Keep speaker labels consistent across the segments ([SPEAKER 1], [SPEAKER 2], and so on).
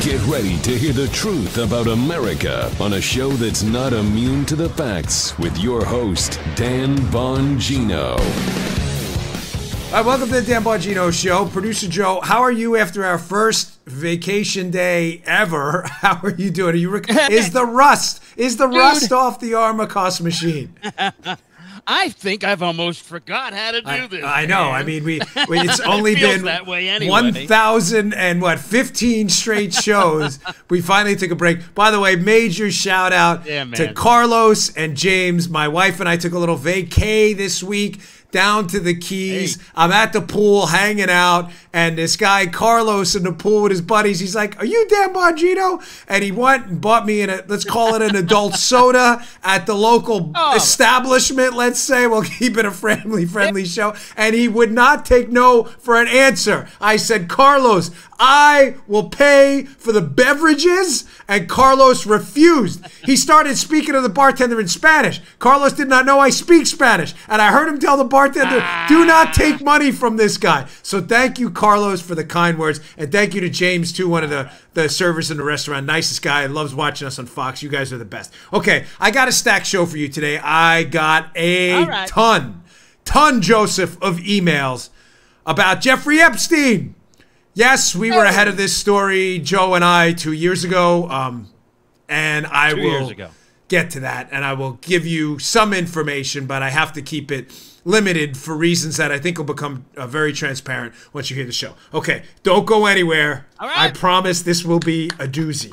[SPEAKER 1] Get ready to hear the truth about America on a show that's not immune to the facts with your host, Dan Bongino.
[SPEAKER 2] All right, welcome to the Dan Bongino Show. Producer Joe, how are you after our first vacation day ever? How are you doing? Are you is the rust off the Armacost machine?
[SPEAKER 3] I think I've almost forgot how to do this.
[SPEAKER 2] I know. Man. I mean, it's only been
[SPEAKER 3] that way anyway.
[SPEAKER 2] 1,015 straight shows. We finally took a break. By the way, major shout out to Carlos and James. My wife and I took a little vacay this week down to the Keys. Hey. I'm at the pool hanging out, and this guy Carlos in the pool with his buddies, he's like, "Are you Dan Bongino?" And he went and bought me let's call it an adult soda at the local establishment, let's say. We'll keep it a friendly show. And he would not take no for an answer. I said, "Carlos, I will pay for the beverages," and Carlos refused. He started speaking to the bartender in Spanish. Carlos did not know I speak Spanish, and I heard him tell the bartender, "Do not take money from this guy." So thank you, Carlos, for the kind words, and thank you to James, too, one of the servers in the restaurant. Nicest guy, loves watching us on Fox. You guys are the best. Okay, I got a stacked show for you today. I got a ton, Joseph, of emails about Jeffrey Epstein. Yes, we were ahead of this story, Joe and I, 2 years ago, and I will get to that, and I will give you some information, but I have to keep it limited for reasons that I think will become very transparent once you hear the show. Okay, don't go anywhere. All right. I promise this will be a doozy.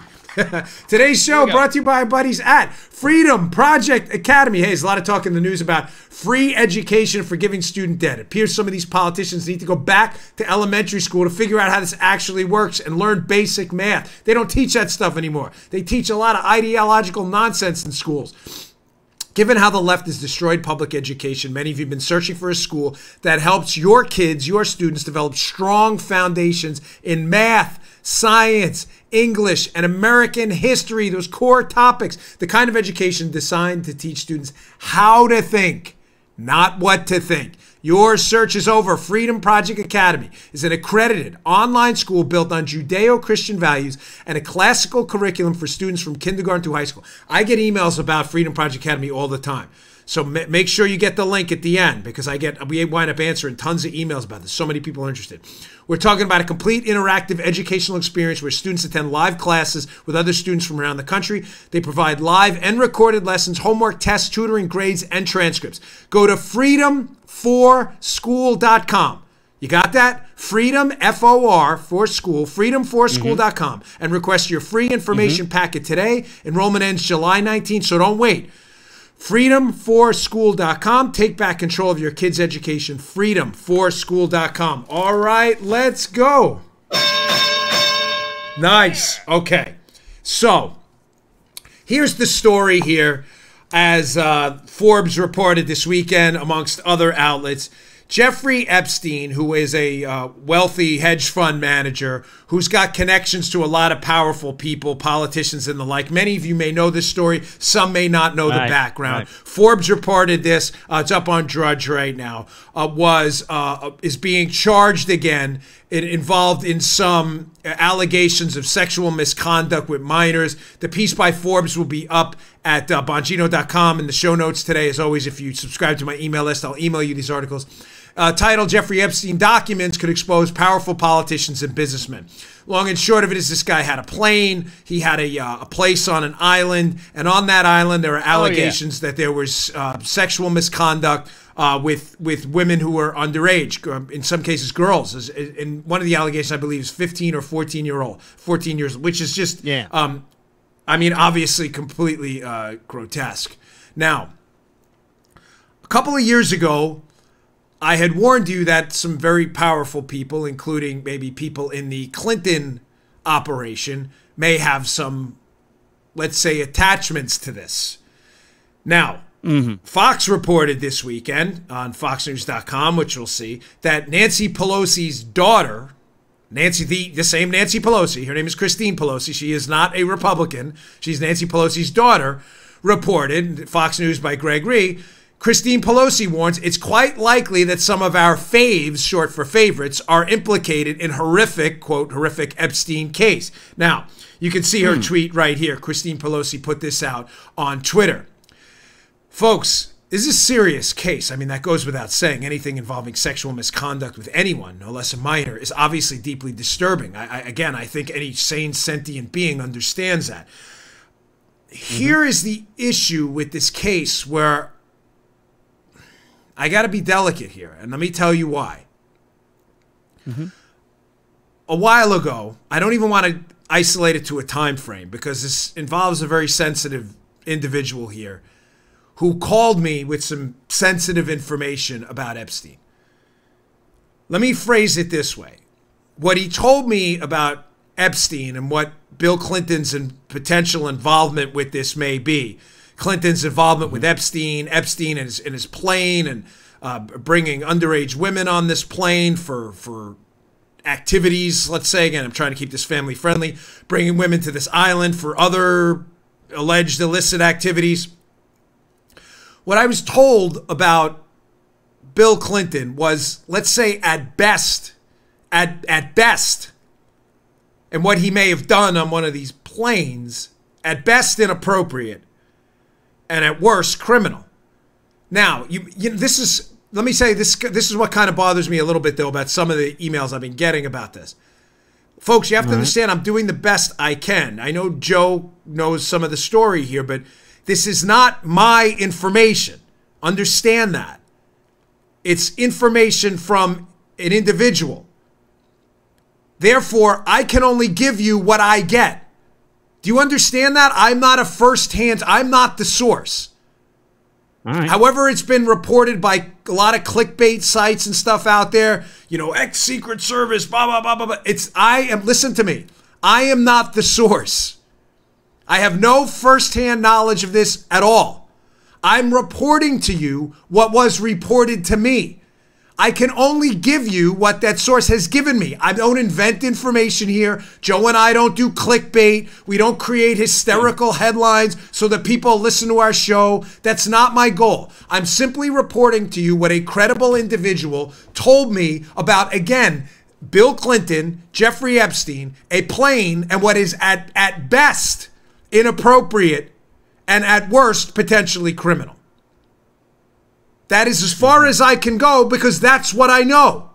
[SPEAKER 2] Today's show brought to you by our buddies at Freedom Project Academy. Hey, there's a lot of talk in the news about free education for giving student debt. It appears some of these politicians need to go back to elementary school to figure out how this actually works and learn basic math. They don't teach that stuff anymore. They teach a lot of ideological nonsense in schools. Given how the left has destroyed public education, many of you have been searching for a school that helps your kids, your students, develop strong foundations in math, science, English, and American history, those core topics, the kind of education designed to teach students how to think, not what to think. Your search is over. Freedom Project Academy is an accredited online school built on Judeo-Christian values and a classical curriculum for students from kindergarten to high school. I get emails about Freedom Project Academy all the time. So make sure you get the link at the end, because we wind up answering tons of emails about this. So many people are interested. We're talking about a complete interactive educational experience where students attend live classes with other students from around the country. They provide live and recorded lessons, homework, tests, tutoring, grades, and transcripts. Go to freedom4school.com. You got that? Freedom, F-O-R, for school, freedom4school.com, and request your free information packet today. Enrollment ends July 19th, so don't wait. Freedom4school.com. Take back control of your kids' education. Freedom4school.com. All right, let's go. Nice. Okay. So, here's the story here. As Forbes reported this weekend, amongst other outlets, Jeffrey Epstein, who is a wealthy hedge fund manager who's got connections to a lot of powerful people, politicians and the like. Many of you may know this story. Some may not know the background. Forbes reported this. It's up on Drudge right now. Is being charged again. It involved in some allegations of sexual misconduct with minors. The piece by Forbes will be up at Bongino.com in the show notes today. As always, if you subscribe to my email list, I'll email you these articles. Titled, Jeffrey Epstein Documents Could Expose Powerful Politicians and Businessmen. Long and short of it is this guy had a plane. He had a place on an island. And on that island, there were allegations that there was sexual misconduct with women who were underage, in some cases girls. And one of the allegations, I believe, is 15 or 14 years old, which is just, I mean, obviously completely grotesque. Now, a couple of years ago, I had warned you that some very powerful people, including maybe people in the Clinton operation, may have some, let's say, attachments to this. Now, Fox reported this weekend on foxnews.com, which we'll see, that Nancy Pelosi's daughter, the same Nancy Pelosi, her name is Christine Pelosi, she is not a Republican, she's Nancy Pelosi's daughter, reported, Fox News by Greg Ree, Christine Pelosi warns it's quite likely that some of our faves, short for favorites, are implicated in horrific, quote, horrific Epstein case. Now, you can see her tweet right here. Christine Pelosi put this out on Twitter. Folks, this is a serious case. I mean, that goes without saying. Anything involving sexual misconduct with anyone, no less a minor, is obviously deeply disturbing. Again, I think any sane, sentient being understands that. Here is the issue with this case where I got to be delicate here, and let me tell you why. A while ago, I don't even want to isolate it to a time frame because this involves a very sensitive individual here who called me with some sensitive information about Epstein. Let me phrase it this way. What he told me about Epstein and what Bill Clinton's potential involvement with this may be, Clinton's involvement with Epstein in his plane, and bringing underage women on this plane for activities, let's say, again, I'm trying to keep this family friendly, bringing women to this island for other alleged illicit activities. What I was told about Bill Clinton was, let's say, at best, and what he may have done on one of these planes, at best inappropriate, and at worst, criminal. Now, this is, let me say, this is what kind of bothers me a little bit, though, about some of the emails I've been getting about this. Folks, you have to understand, I'm doing the best I can. I know Joe knows some of the story here, but this is not my information. Understand that. It's information from an individual. Therefore, I can only give you what I get. Do you understand that? I'm not a first-hand, I'm not the source. All right. However, it's been reported by a lot of clickbait sites and stuff out there, you know, ex-Secret Service, blah, blah, blah, blah, blah. Listen to me. I am not the source. I have no first-hand knowledge of this at all. I'm reporting to you what was reported to me. I can only give you what that source has given me. I don't invent information here. Joe and I don't do clickbait. We don't create hysterical headlines so that people listen to our show. That's not my goal. I'm simply reporting to you what a credible individual told me about, again, Bill Clinton, Jeffrey Epstein, a plane, and what is at best inappropriate and at worst potentially criminal. That is as far as I can go because that's what I know.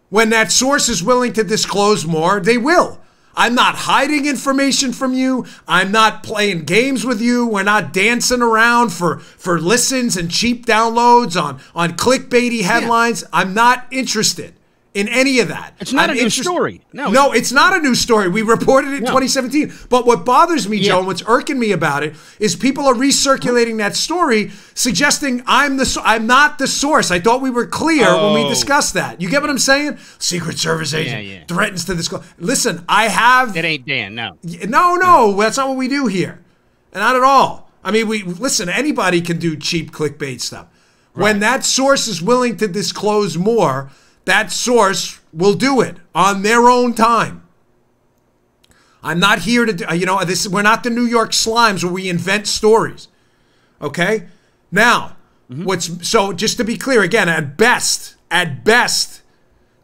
[SPEAKER 2] When that source is willing to disclose more, they will. I'm not hiding information from you. I'm not playing games with you. We're not dancing around for listens and cheap downloads on clickbaity headlines. Yeah. I'm not interested in any of that.
[SPEAKER 3] It's not a new story.
[SPEAKER 2] No, it's not a new story. We reported it in 2017. But what bothers me, Joe, and what's irking me about it is people are recirculating that story, suggesting I'm not the source. I thought we were clear when we discussed that. You get what I'm saying? Secret Service agent threatens to disclose. Listen, I have.
[SPEAKER 3] It ain't Dan. No.
[SPEAKER 2] No, that's not what we do here, and not at all. I mean, listen. Anybody can do cheap clickbait stuff. Right. When that source is willing to disclose more, that source will do it on their own time. I'm not here to do, we're not the New York Slimes where we invent stories. Okay? Now, so just to be clear, again, at best,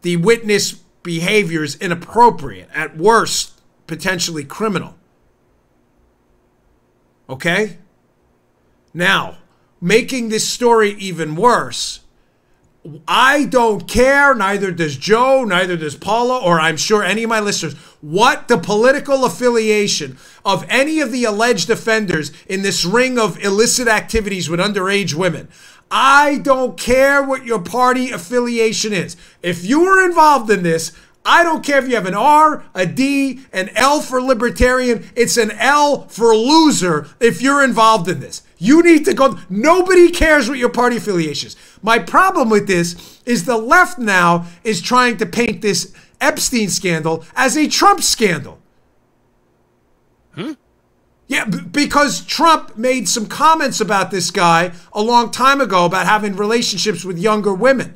[SPEAKER 2] the witness behavior is inappropriate. At worst, potentially criminal. Okay? Now, making this story even worse, I don't care, neither does Joe, neither does Paula, or I'm sure any of my listeners, what the political affiliation of any of the alleged offenders in this ring of illicit activities with underage women. I don't care what your party affiliation is. If you were involved in this, I don't care if you have an R, a D, an L for libertarian. It's an L for loser if you're involved in this. You need to go. Nobody cares what your party affiliation is. My problem with this is the left now is trying to paint this Epstein scandal as a Trump scandal. Yeah, because Trump made some comments about this guy a long time ago about having relationships with younger women.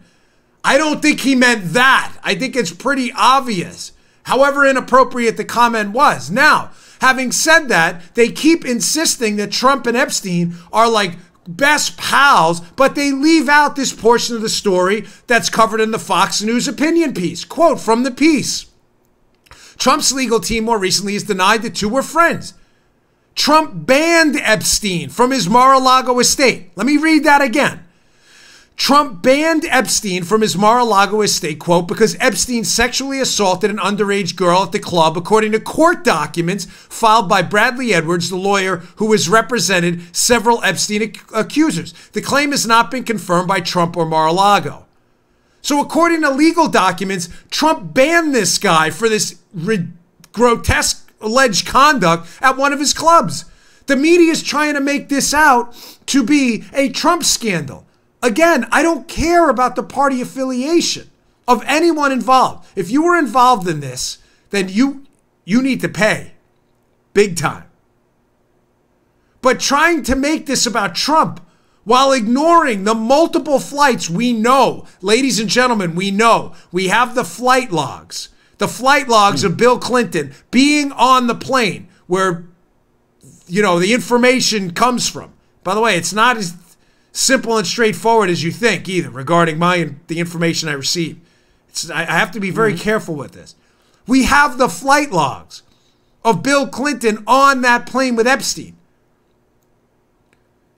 [SPEAKER 2] I don't think he meant that. I think it's pretty obvious, however inappropriate the comment was. Now, having said that, they keep insisting that Trump and Epstein are like best pals, but they leave out this portion of the story that's covered in the Fox News opinion piece. Quote from the piece. Trump's legal team more recently has denied the two were friends. Trump banned Epstein from his Mar-a-Lago estate. Let me read that again. Trump banned Epstein from his Mar-a-Lago estate, quote, because Epstein sexually assaulted an underage girl at the club, according to court documents filed by Bradley Edwards, the lawyer who has represented several Epstein accusers. The claim has not been confirmed by Trump or Mar-a-Lago. So according to legal documents, Trump banned this guy for this grotesque alleged conduct at one of his clubs. The media is trying to make this out to be a Trump scandal. Again, I don't care about the party affiliation of anyone involved. If you were involved in this, then you need to pay big time. But trying to make this about Trump while ignoring the multiple flights we know, ladies and gentlemen, we know, we have the flight logs. The flight logs of Bill Clinton being on the plane where, you know, the information comes from. By the way, it's not as simple and straightforward as you think either regarding the information I receive. I have to be very careful with this. We have the flight logs of Bill Clinton on that plane with Epstein.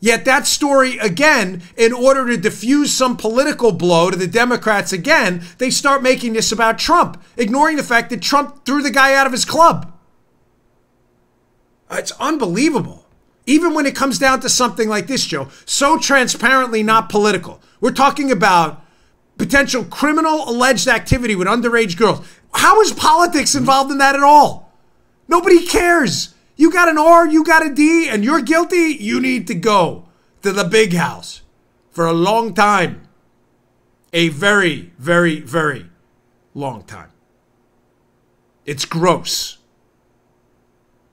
[SPEAKER 2] Yet that story, again, in order to diffuse some political blow to the Democrats again, they start making this about Trump, ignoring the fact that Trump threw the guy out of his club. It's unbelievable. Even when it comes down to something like this, Joe, so transparently not political. We're talking about potential criminal alleged activity with underage girls. How is politics involved in that at all? Nobody cares. You got an R, you got a D, and you're guilty, you need to go to the big house for a long time. A very, very, very long time. It's gross.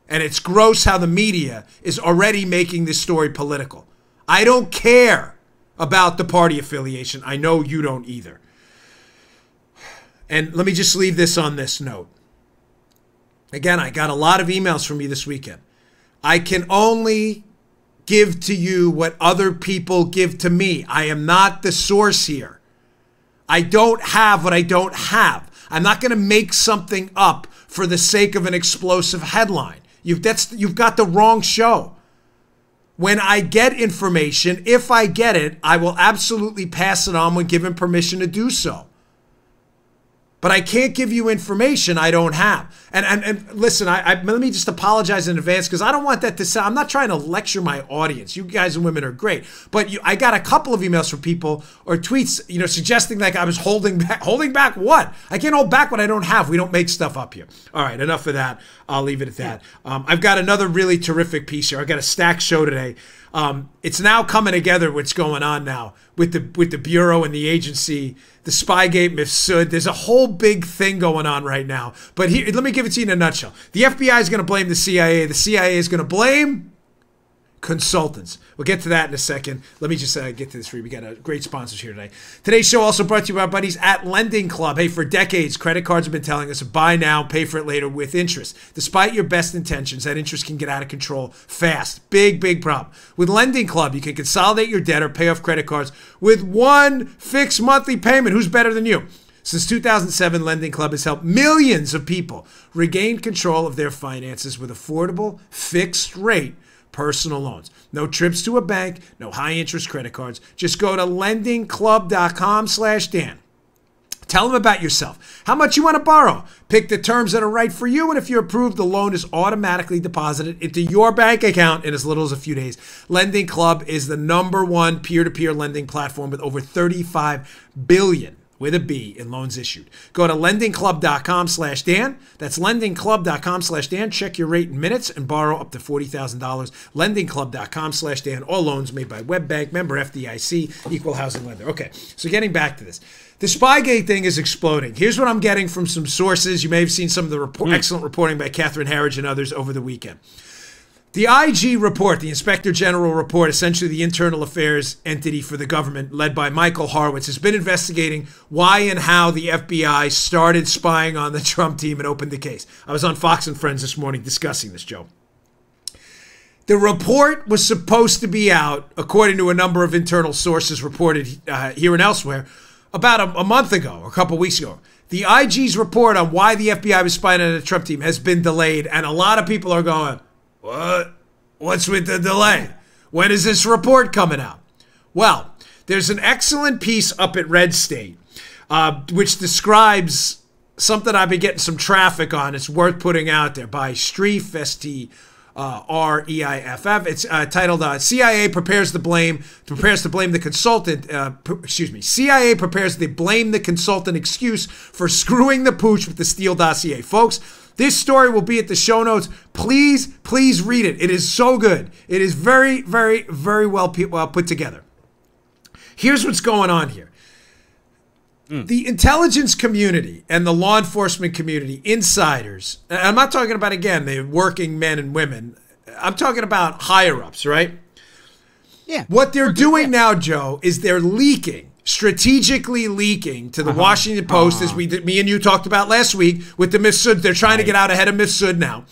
[SPEAKER 2] And it's gross how the media is already making this story political. I don't care about the party affiliation. I know you don't either. And let me just leave this on this note. Again, I got a lot of emails from you this weekend. I can only give to you what other people give to me. I am not the source here. I don't have what I don't have. I'm not going to make something up for the sake of an explosive headline. You've got the wrong show. When I get information, if I get it, I will absolutely pass it on when given permission to do so. But I can't give you information I don't have. And listen, let me just apologize in advance because I don't want that to sound, I'm not trying to lecture my audience. You guys and women are great. But I got a couple of emails from people or tweets, suggesting like I was holding back. Holding back what? I can't hold back what I don't have. We don't make stuff up here. All right, enough of that. I'll leave it at that. I've got another really terrific piece here. I got a stacked show today. It's now coming together what's going on now with the Bureau and the agency, the Spygate, Mifsud. There's a whole big thing going on right now. But here, let me give it to you in a nutshell. The FBI is going to blame the CIA. The CIA is going to blame consultants. We'll get to that in a second. Let me just get to this for you. We got great sponsors here today. Today's show also brought to you by our buddies at Lending Club. Hey, for decades, credit cards have been telling us buy now, pay for it later with interest. Despite your best intentions, that interest can get out of control fast. Big, big problem. With Lending Club, you can consolidate your debt or pay off credit cards with one fixed monthly payment. Who's better than you? Since 2007, Lending Club has helped millions of people regain control of their finances with affordable, fixed-rate personal loans. No trips to a bank, no high-interest credit cards. Just go to lendingclub.com/Dan. Tell them about yourself, how much you want to borrow. Pick the terms that are right for you, and if you're approved, the loan is automatically deposited into your bank account in as little as a few days. Lending Club is the #1 peer-to-peer lending platform with over $35 billion with a B in loans issued. Go to lendingclub.com/Dan. That's lendingclub.com/Dan. Check your rate in minutes and borrow up to $40,000. Lendingclub.com/Dan. All loans made by WebBank, member FDIC, equal housing lender. Okay, so getting back to this. The Spygate thing is exploding. Here's what I'm getting from some sources. You may have seen some of the excellent reporting by Catherine Harridge and others over the weekend. The IG report, the Inspector General report, essentially the internal affairs entity for the government led by Michael Horowitz, has been investigating why and how the FBI started spying on the Trump team and opened the case. I was on Fox and Friends this morning discussing this, Joe. The report was supposed to be out, according to a number of internal sources reported here and elsewhere, about a month ago, or a couple weeks ago. The IG's report on why the FBI was spying on the Trump team has been delayed, and a lot of people are going, what? What's with the delay? When is this report coming out? Well, there's an excellent piece up at Red State, which describes something I've been getting some traffic on. It's worth putting out there by Streif, S-T-R-E-I-F-F. It's titled CIA prepares to blame the consultant. CIA prepares to blame the consultant excuse for screwing the pooch with the Steele dossier. Folks, this story will be at the show notes. Please read it. It is so good. It is very, very, very well put together. Here's what's going on here. The intelligence community and the law enforcement community, insiders, and I'm not talking about, again, the working men and women. I'm talking about higher-ups, right?
[SPEAKER 3] Yeah.
[SPEAKER 2] What they're doing now, Joe, is they're strategically leaking to the Washington Post, as me and you talked about last week with the Mifsud. They're trying to get out ahead of Mifsud now.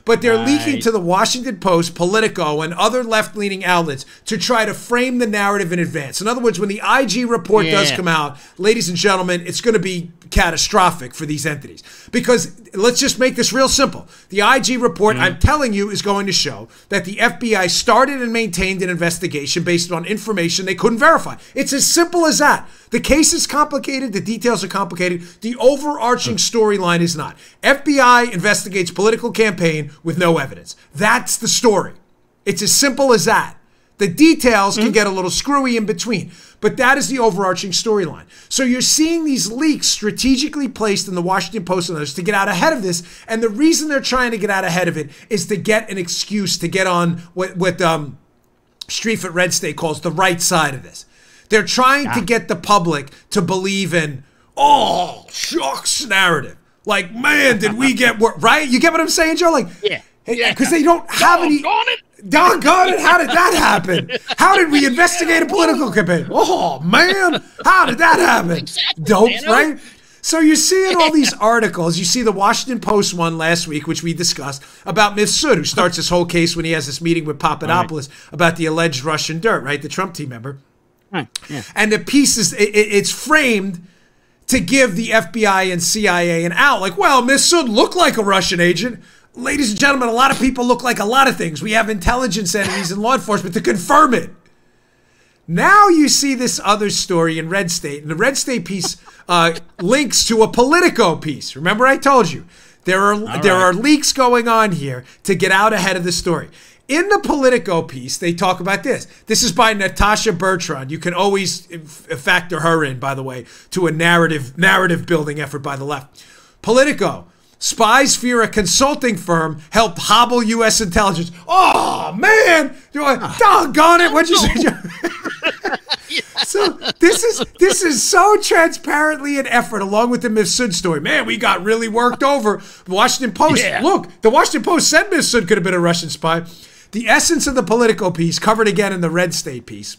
[SPEAKER 2] But they're leaking to the Washington Post, Politico, and other left-leaning outlets to try to frame the narrative in advance. In other words, when the IG report does come out, ladies and gentlemen, it's going to be catastrophic for these entities. Because let's just make this real simple. The IG report, I'm telling you, is going to show that the FBI started and maintained an investigation based on information they couldn't verify. It's as simple as that. The case is complicated. The details are complicated. The overarching storyline is not. FBI investigates political campaign with no evidence. That's the story. It's as simple as that. The details can get a little screwy in between, but that is the overarching storyline. So you're seeing these leaks strategically placed in the Washington Post and others to get out ahead of this, and the reason they're trying to get out ahead of it is to get an excuse to get on what Streif at Red State calls the right side of this. They're trying to get the public to believe in, oh, shucks narrative. Like, man, did we get work, right? You get what I'm saying, Joe? Like, because they don't have any. Doggone it, how did that happen? How did we investigate a political campaign? Oh, man, how did that happen? Dope, right? So you're seeing all these articles. You see the Washington Post one last week, which we discussed, about Mifsud, who starts this whole case when he has this meeting with Papadopoulos about the alleged Russian dirt, right? The Trump team member. Right. Yeah. And the piece is, it's framed to give the FBI and CIA an out. Like, well, Mifsud looked like a Russian agent. Ladies and gentlemen, a lot of people look like a lot of things. We have intelligence entities and law enforcement to confirm it. Now you see this other story in Red State, and the Red State piece links to a Politico piece. Remember I told you, there are leaks going on here to get out ahead of the story. In the Politico piece, they talk about this. This is by Natasha Bertrand. You can always factor her in, by the way, to a narrative building effort by the left. Politico. Spies fear a consulting firm helped hobble U.S. intelligence. Oh, man. Doggone it. What'd you say? So this is so transparently an effort, along with the Mifsud story. Man, we got really worked over. The Washington Post. Yeah. Look, the Washington Post said Mifsud could have been a Russian spy. The essence of the Politico piece, covered again in the Red State piece,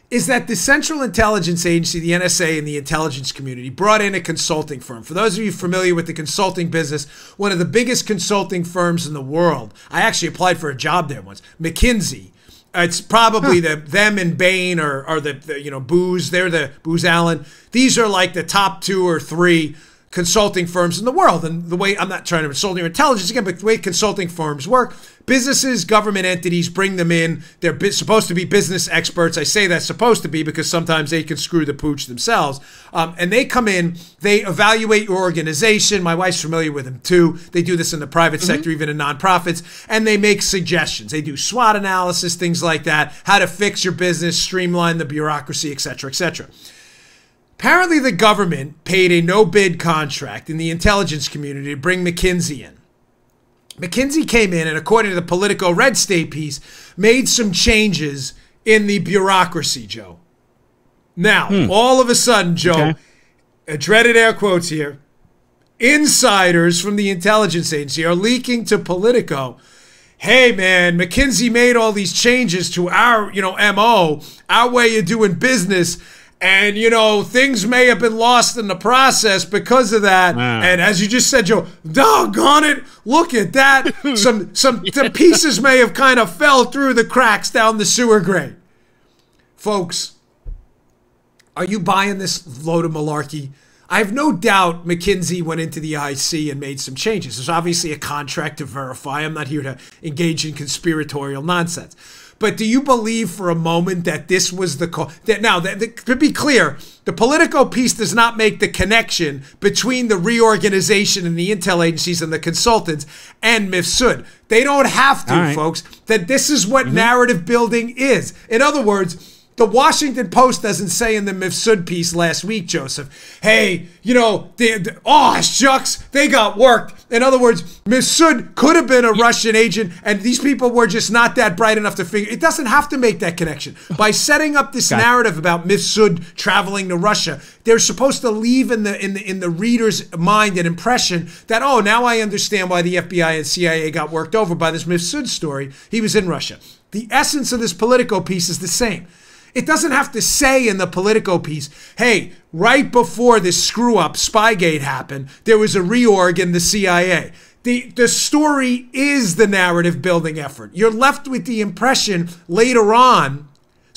[SPEAKER 2] is that the Central Intelligence Agency, the NSA, and the intelligence community brought in a consulting firm. For those of you familiar with the consulting business, one of the biggest consulting firms in the world. I actually applied for a job there once. McKinsey. It's probably them and Bain or the Booz. They're the Booz Allen. These are like the top 2 or 3 consulting firms in the world. And the way, I'm not trying to insult your intelligence again, but the way consulting firms work, businesses, government entities bring them in. They're supposed to be business experts. I say that's supposed to be because sometimes they can screw the pooch themselves. And they come in, they evaluate your organization. My wife's familiar with them too. They do this in the private sector, even in nonprofits, and they make suggestions. They do SWOT analysis, things like that, how to fix your business, streamline the bureaucracy, et cetera, et cetera. Apparently, the government paid a no-bid contract in the intelligence community to bring McKinsey in. McKinsey came in and, according to the Politico Red State piece, made some changes in the bureaucracy, Joe. Now, all of a sudden, Joe, dreaded air quotes here, insiders from the intelligence agency are leaking to Politico, hey, man, McKinsey made all these changes to our, MO, our way of doing business, And, you know, things may have been lost in the process because of that. And as you just said, Joe, doggone it, look at that. The pieces may have kind of fell through the cracks down the sewer grate. Folks, are you buying this load of malarkey? I have no doubt McKinsey went into the IC and made some changes. There's obviously a contract to verify. I'm not here to engage in conspiratorial nonsense. But do you believe for a moment that this was the call? Now, to be clear, the Politico piece does not make the connection between the reorganization and the intel agencies and the consultants and Mifsud. They don't have to, folks. That this is what narrative building is. In other words, the Washington Post doesn't say in the Mifsud piece last week, Joseph, hey, you know, oh, shucks, they got worked. In other words, Mifsud could have been a Russian agent, and these people were just not that bright enough to figure. It doesn't have to make that connection. By setting up this narrative about Mifsud traveling to Russia, they're supposed to leave in the reader's mind an impression that, oh, now I understand why the FBI and CIA got worked over by this Mifsud story. He was in Russia. The essence of this Politico piece is the same. It doesn't have to say in the Politico piece, hey, right before this screw-up Spygate happened, there was a reorg in the CIA. The story is the narrative building effort. You're left with the impression later on,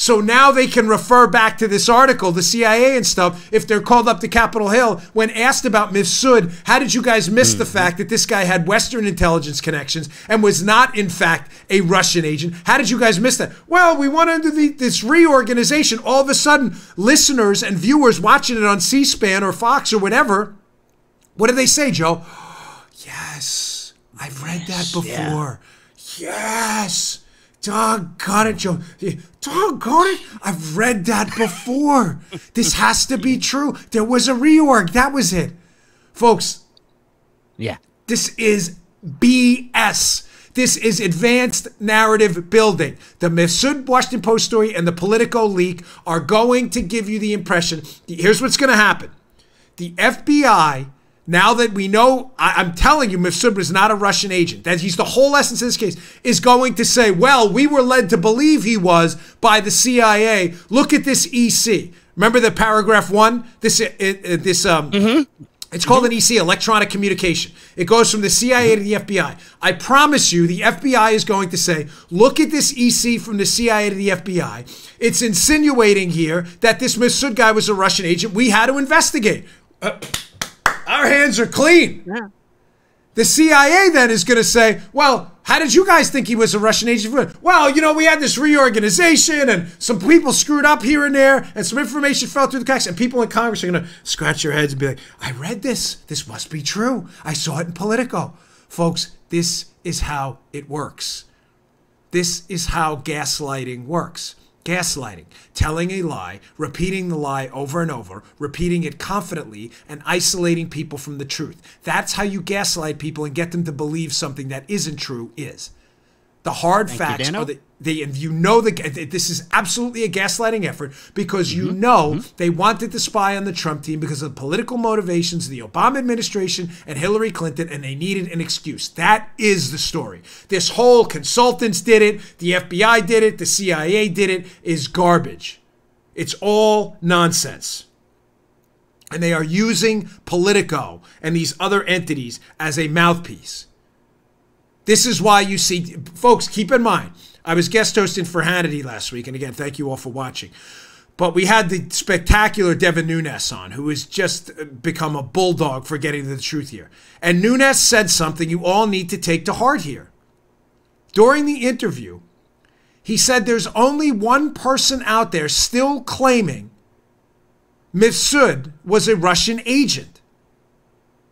[SPEAKER 2] so now they can refer back to this article, the CIA and stuff, if they're called up to Capitol Hill, when asked about Mifsud, how did you guys miss the fact that this guy had Western intelligence connections and was not, in fact, a Russian agent? How did you guys miss that? Well, we went into this reorganization. All of a sudden, listeners and viewers watching it on C-SPAN or Fox or whatever, what do they say, Joe? Yes, I've read that before. Yeah. Yes. Doggone it, Joe. Doggone it. I've read that before. This has to be true. There was a reorg. That was it. Folks.
[SPEAKER 3] Yeah.
[SPEAKER 2] This is BS. This is advanced narrative building. The Mifsud Washington Post story and the Politico leak are going to give you the impression. Here's what's going to happen. The FBI, now that we know, I'm telling you, Mifsud was not a Russian agent. That he's the whole essence of this case, is going to say, well, we were led to believe he was by the CIA. Look at this EC. Remember the paragraph 1? It's called an EC, electronic communication. It goes from the CIA to the FBI. I promise you, the FBI is going to say, look at this EC from the CIA to the FBI. It's insinuating here that this Mifsud guy was a Russian agent. We had to investigate. Our hands are clean. Yeah. The CIA then is going to say, well, how did you guys think he was a Russian agent? Well, you know, we had this reorganization and some people screwed up here and there and some information fell through the cracks. And people in Congress are going to scratch their heads and be like, I read this. This must be true. I saw it in Politico. Folks, this is how it works. This is how gaslighting works. Gaslighting, telling a lie, repeating the lie over and over, repeating it confidently, and isolating people from the truth. That's how you gaslight people and get them to believe something that isn't true is. The hard facts are you know this is absolutely a gaslighting effort because you know they wanted to spy on the Trump team because of the political motivations of the Obama administration and Hillary Clinton, and they needed an excuse. That is the story. This whole consultants did it, the FBI did it, the CIA did it is garbage. It's all nonsense. And they are using Politico and these other entities as a mouthpiece. This is why you see, folks, keep in mind, I was guest hosting for Hannity last week, and again, thank you all for watching. But we had the spectacular Devin Nunes on, who has just become a bulldog for getting to the truth here. And Nunes said something you all need to take to heart here. During the interview, he said there's only one person out there still claiming Mifsud was a Russian agent.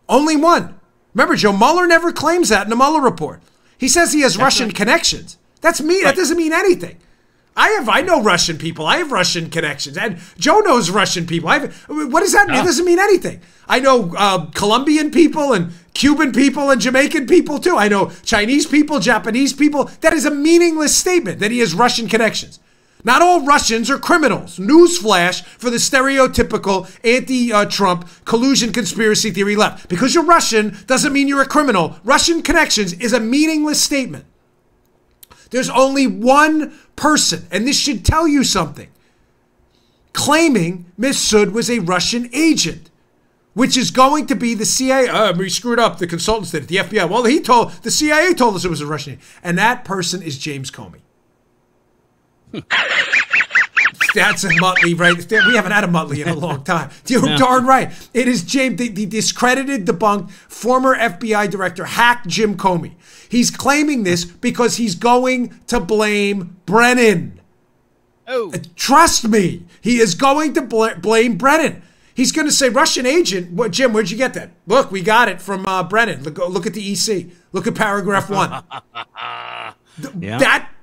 [SPEAKER 2] Only one. Remember, Joe, Mueller never claims that in the Mueller report. He says he has Russian connections. That's me. Right. That doesn't mean anything. I know Russian people. I have Russian connections. And Joe knows Russian people. What does that mean? It doesn't mean anything. I know Colombian people and Cuban people and Jamaican people too. I know Chinese people, Japanese people. That is a meaningless statement that he has Russian connections. Not all Russians are criminals. Newsflash for the stereotypical anti-Trump collusion conspiracy theory left. Because you're Russian doesn't mean you're a criminal. Russian connections is a meaningless statement. There's only one person, and this should tell you something. claiming Miss Sood was a Russian agent, which is going to be the CIA. We screwed up. The consultants did it. The FBI. Well, the CIA told us it was a Russian agent. And that person is James Comey. That's a Muttley, right? We haven't had a Muttley in a long time. You're darn right. It is James, the discredited, debunked, former FBI director, hack Jim Comey. He's claiming this because he's going to blame Brennan.
[SPEAKER 3] Oh.
[SPEAKER 2] Trust me. He is going to blame Brennan. He's going to say, Russian agent. What, Jim, where'd you get that? Look, we got it from Brennan. Look at the EC. Look at paragraph 1.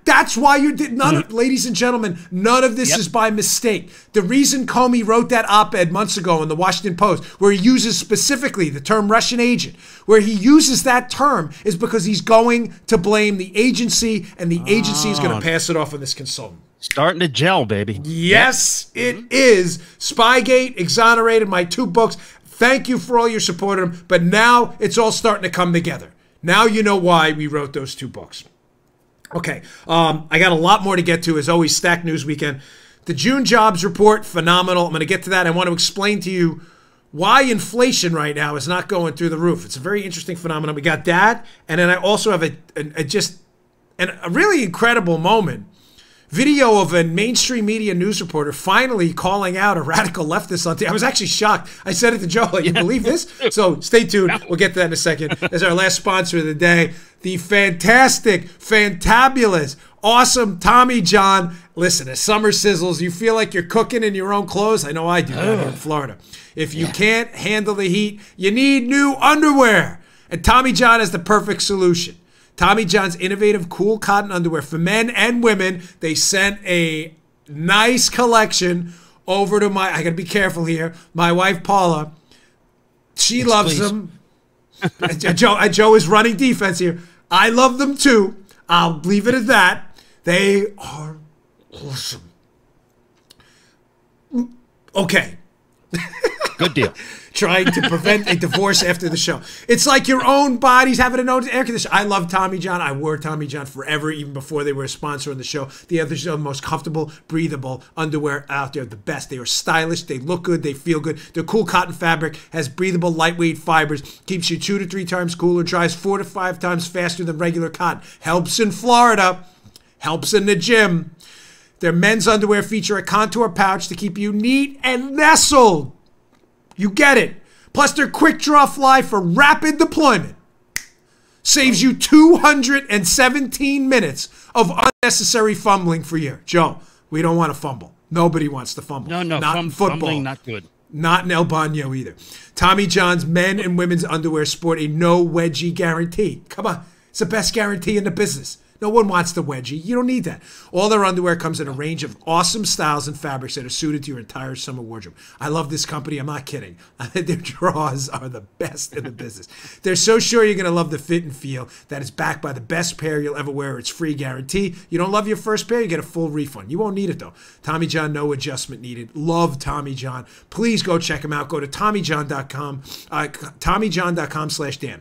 [SPEAKER 2] That's why you did none of, ladies and gentlemen, none of this is by mistake. The reason Comey wrote that op-ed months ago in the Washington Post, where he uses specifically the term Russian agent, where he uses that term is because he's going to blame the agency, and the agency is going to pass it off on this consultant.
[SPEAKER 3] Starting to gel, baby.
[SPEAKER 2] Yes, it is. Spygate, Exonerated, my 2 books. Thank you for all your support of them, but now it's all starting to come together. Now you know why we wrote those 2 books. Okay, I got a lot more to get to. As always, stacked news weekend. The June jobs report, phenomenal. I'm going to get to that. I want to explain to you why inflation right now is not going through the roof. It's a very interesting phenomenon. We got that, and then I also have a really incredible moment. Video of a mainstream media news reporter finally calling out a radical leftist on TV. I was actually shocked. I said it to Joe, like, you believe this? So stay tuned. We'll get to that in a second. As our last sponsor of the day, the fantastic, fantabulous, awesome Tommy John. Listen, as summer sizzles, you feel like you're cooking in your own clothes. I know I do that here in Florida. If you can't handle the heat, you need new underwear. And Tommy John is the perfect solution. Tommy John's innovative, cool cotton underwear for men and women. They sent a nice collection over to I got to be careful here, my wife, Paula. She loves them. Joe is running defense here. I love them too. I'll leave it at that. They are awesome. Okay.
[SPEAKER 3] Good deal.
[SPEAKER 2] Trying to prevent a divorce after the show. It's like your own body's having an own air conditioner. I love Tommy John. I wore Tommy John forever, even before they were a sponsor on the show. The most comfortable, breathable underwear out there. The best. They are stylish. They look good. They feel good. Their cool cotton fabric has breathable, lightweight fibers. Keeps you 2 to 3 times cooler. Dries 4 to 5 times faster than regular cotton. Helps in Florida. Helps in the gym. Their men's underwear feature a contour pouch to keep you neat and nestled. You get it. Plus, their quick draw fly for rapid deployment. Saves you 217 minutes of unnecessary fumbling for you. Joe, we don't want to fumble. Nobody wants to fumble.
[SPEAKER 3] No,
[SPEAKER 2] not in football.
[SPEAKER 3] Fumbling, not good.
[SPEAKER 2] Not in El Baño either. Tommy John's men and women's underwear sport a no wedgie guarantee. Come on. It's the best guarantee in the business. No one wants the wedgie. You don't need that. All their underwear comes in a range of awesome styles and fabrics that are suited to your entire summer wardrobe. I love this company. I'm not kidding. Their drawers are the best in the business. They're so sure you're going to love the fit and feel that is backed by the best pair you'll ever wear. It's free guarantee. You don't love your first pair, you get a full refund. You won't need it, though. Tommy John, no adjustment needed. Love Tommy John. Please go check them out. Go to TommyJohn.com, TommyJohn.com/Dan.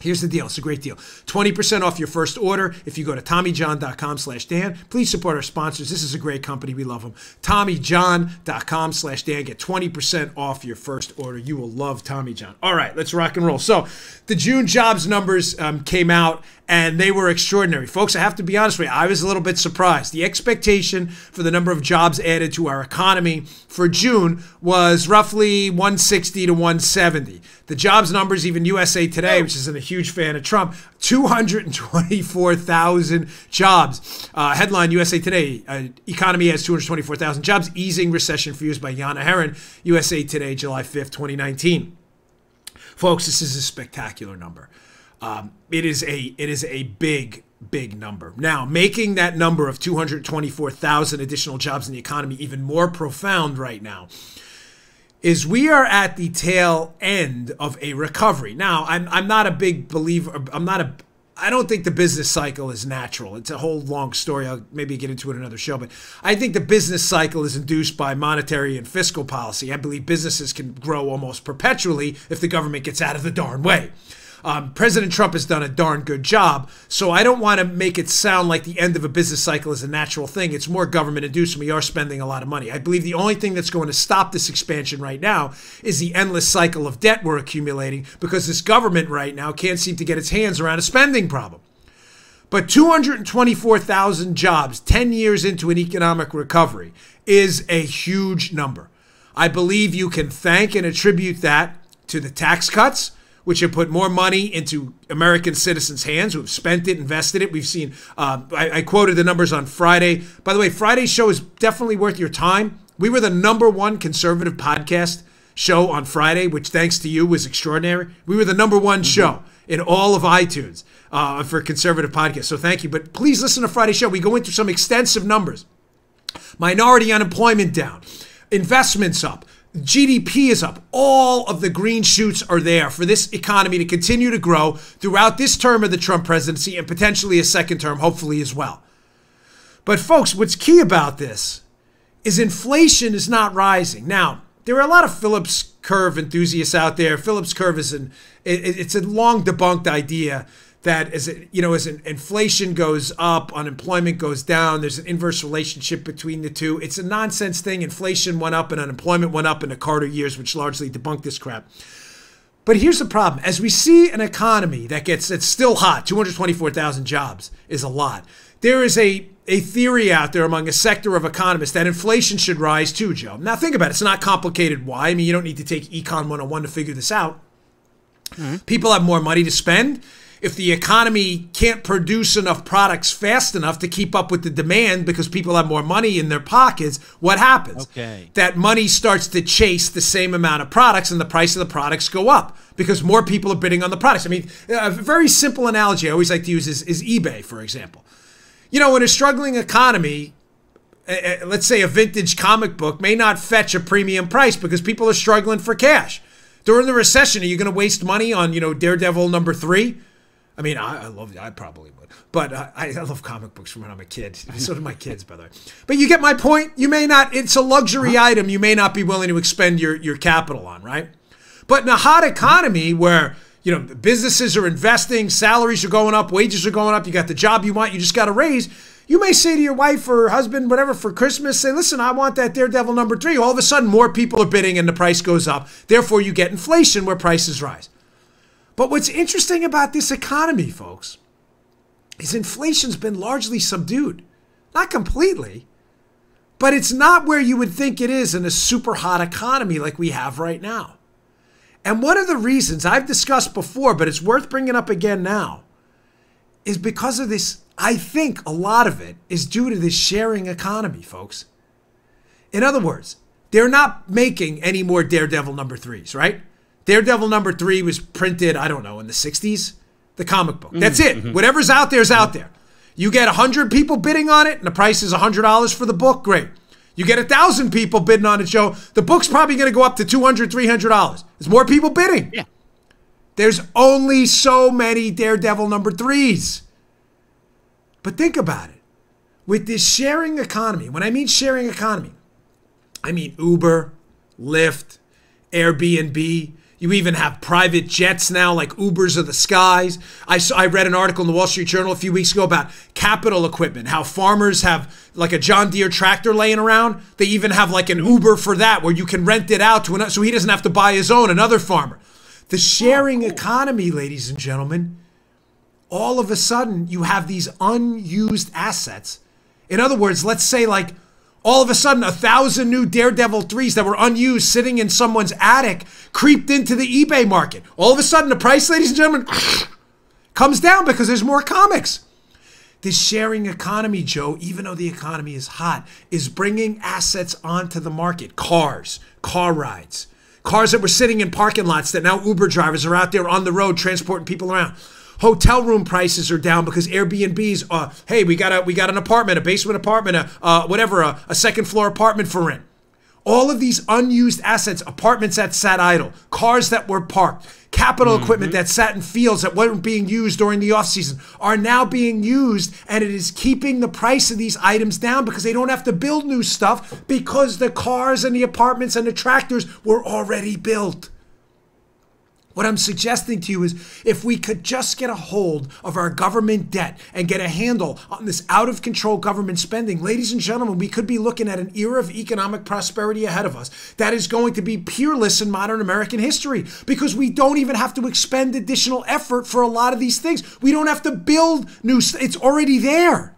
[SPEAKER 2] Here's the deal. It's a great deal. 20% off your first order if you go to TommyJohn.com/Dan. Please support our sponsors. This is a great company. We love them. TommyJohn.com/Dan. Get 20% off your first order. You will love Tommy John. All right, let's rock and roll. So the June jobs numbers came out, and they were extraordinary. Folks, I have to be honest with you. I was a little bit surprised. The expectation for the number of jobs added to our economy for June was roughly 160 to 170. The jobs numbers, even USA Today, which isn't a huge fan of Trump, 224,000 jobs. Headline USA Today, economy has 224,000 jobs, easing recession fears by Yana Heron, USA Today, July 5th, 2019. Folks, this is a spectacular number. It is a big number. Now, making that number of 224,000 additional jobs in the economy even more profound right now is we are at the tail end of a recovery. Now, I'm not a big believer. I don't think the business cycle is natural. It's a whole long story. I'll maybe get into it in another show. But I think the business cycle is induced by monetary and fiscal policy. I believe businesses can grow almost perpetually if the government gets out of the darn way. President Trump has done a darn good job. So I don't want to make it sound like the end of a business cycle is a natural thing. It's more government induced, and we are spending a lot of money. I believe the only thing that's going to stop this expansion right now is the endless cycle of debt we're accumulating, because this government right now can't seem to get its hands around a spending problem. But 224,000 jobs 10 years into an economic recovery is a huge number. I believe you can thank and attribute that to the tax cuts, which have put more money into American citizens' hands who have spent it, invested it. We've seen, I quoted the numbers on Friday. By the way, Friday's show is definitely worth your time. We were the #1 conservative podcast show on Friday, which thanks to you was extraordinary. We were the #1 show in all of iTunes for conservative podcasts. So thank you. But please listen to Friday's show. We go into some extensive numbers. Minority unemployment down. Investments up. GDP is up. All of the green shoots are there for this economy to continue to grow throughout this term of the Trump presidency and potentially a second term, hopefully as well. But folks, what's key about this is inflation is not rising. Now, there are a lot of Phillips curve enthusiasts out there. Phillips curve is it's a long debunked idea that as inflation goes up, unemployment goes down. There's an inverse relationship between the two. It's a nonsense thing. Inflation went up and unemployment went up in the Carter years, which largely debunked this crap. But here's the problem. As we see an economy it's still hot, 224,000 jobs is a lot. There is a theory out there among a sector of economists that inflation should rise too, Joe. Now think about it. It's not complicated why. I mean, you don't need to take Econ 101 to figure this out. People have more money to spend. If the economy can't produce enough products fast enough to keep up with the demand because people have more money in their pockets, what happens? That money starts to chase the same amount of products and the price of the products go up because more people are bidding on the products. I mean, a very simple analogy I always like to use is eBay, for example. In a struggling economy, let's say a vintage comic book may not fetch a premium price because people are struggling for cash. During the recession, are you going to waste money on, Daredevil #3? I mean, I love it. I probably would. But I love comic books from when I'm a kid. So do my kids, by the way. But you get my point. You may not. It's a luxury item you may not be willing to expend your capital on, right? But in a hot economy where, businesses are investing, salaries are going up, wages are going up, you got the job you want, you just got a raise, you may say to your wife or husband, whatever, for Christmas, say, listen, I want that Daredevil #3. All of a sudden, more people are bidding and the price goes up. Therefore, you get inflation where prices rise. But what's interesting about this economy, folks, is inflation's been largely subdued. Not completely, but it's not where you would think it is in a super hot economy like we have right now. And one of the reasons I've discussed before, but it's worth bringing up again now, is because of this. I think a lot of it is due to this sharing economy, folks. In other words, they're not making any more Daredevil #3s, right? Daredevil #3 was printed, I don't know, in the 60s. The comic book. That's it. Whatever's out there is out there. You get 100 people bidding on it, and the price is $100 for the book. Great. You get 1,000 people bidding on it, Joe. The book's probably going to go up to $200, $300. There's more people bidding.
[SPEAKER 3] Yeah.
[SPEAKER 2] There's only so many Daredevil #3s. But think about it. With this sharing economy, when I mean sharing economy, I mean Uber, Lyft, Airbnb. You even have private jets now, like Ubers of the skies. I read an article in the Wall Street Journal a few weeks ago about capital equipment, how farmers have like a John Deere tractor laying around. They even have like an Uber for that where you can rent it out to another, so he doesn't have to buy his own, another farmer. The sharing economy, ladies and gentlemen, all of a sudden you have these unused assets. In other words, let's say like all of a sudden, 1,000 new Daredevil 3s that were unused sitting in someone's attic creeped into the eBay market. All of a sudden, the price, ladies and gentlemen, comes down because there's more comics. This sharing economy, Joe, even though the economy is hot, is bringing assets onto the market. Cars, car rides, cars that were sitting in parking lots that now Uber drivers are out there on the road transporting people around. Hotel room prices are down because Airbnbs, hey, we got an apartment, a basement apartment, a second floor apartment for rent. All of these unused assets, apartments that sat idle, cars that were parked, capital equipment that sat in fields that weren't being used during the off season are now being used, and it is keeping the price of these items down because they don't have to build new stuff because the cars and the apartments and the tractors were already built. What I'm suggesting to you is if we could just get a hold of our government debt and get a handle on this out-of-control government spending, ladies and gentlemen, we could be looking at an era of economic prosperity ahead of us that is going to be peerless in modern American history because we don't even have to expend additional effort for a lot of these things. We don't have to build new it's already there.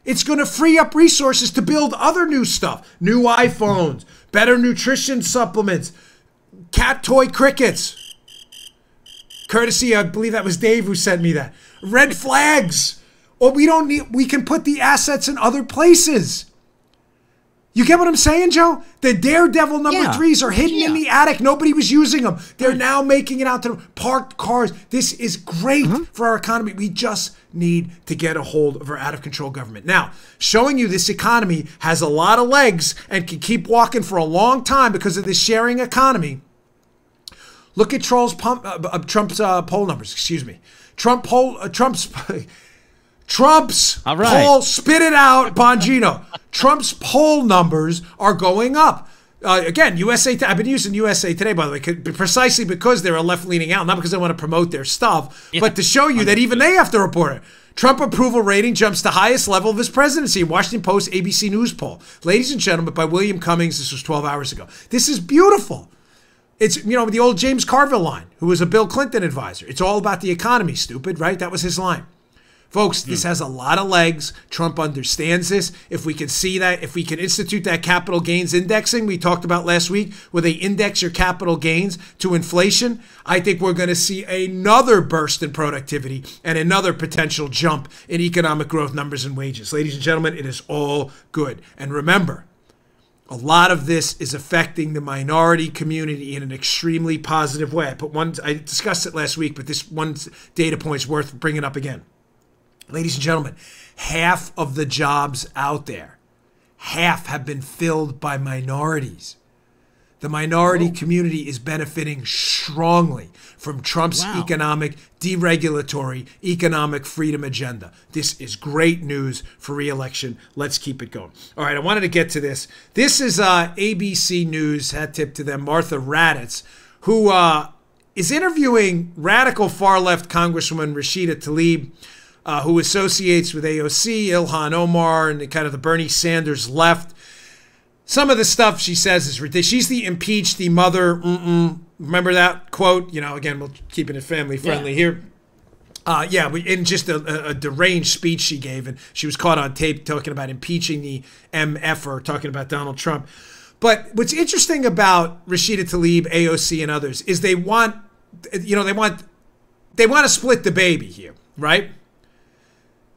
[SPEAKER 2] It's going to free up resources to build other new stuff. New iPhones, better nutrition supplements, cat toy crickets. Courtesy, I believe that was Dave who sent me that. Red flags. Or we can put the assets in other places. You get what I'm saying, Joe? The Daredevil number 3s are hidden in the attic. Nobody was using them. They're now making it out to parked cars. This is great for our economy. We just need to get a hold of our out-of-control government. Now, showing you this economy has a lot of legs and can keep walking for a long time because of this sharing economy. Look at Trump's poll numbers. Excuse me. Trump's poll, spit it out, Bongino. Trump's poll numbers are going up. Again, USA, I've been using USA Today, by the way, precisely because they're a left-leaning out, not because they want to promote their stuff, but to show you that even they have to report it. Trump approval rating jumps to highest level of his presidency. Washington Post ABC News poll. Ladies and gentlemen, by William Cummings, this was 12 hours ago. This is beautiful. It's, the old James Carville line, who was a Bill Clinton advisor. It's all about the economy, stupid, right? That was his line. Folks, this has a lot of legs. Trump understands this. If we can see that, if we can institute that capital gains indexing we talked about last week, where they index your capital gains to inflation, I think we're going to see another burst in productivity and another potential jump in economic growth numbers and wages. Ladies and gentlemen, it is all good. And remember, a lot of this is affecting the minority community in an extremely positive way. I discussed it last week, but this one data point is worth bringing up again. Ladies and gentlemen, half of the jobs out there, half have been filled by minorities. The minority community is benefiting strongly from Trump's economic, deregulatory, economic freedom agenda. This is great news for re-election. Let's keep it going. All right, I wanted to get to this. This is ABC News, hat tip to them, Martha Raddatz, who is interviewing radical far-left Congresswoman Rashida Tlaib, who associates with AOC, Ilhan Omar, and kind of the Bernie Sanders left. Some of the stuff she says is ridiculous. She's the impeached, the mother. Remember that quote? Again, we're keeping it family friendly here. In just a deranged speech she gave, and she was caught on tape talking about impeaching the MFer, talking about Donald Trump. But what's interesting about Rashida Tlaib, AOC, and others is they want to split the baby here, right?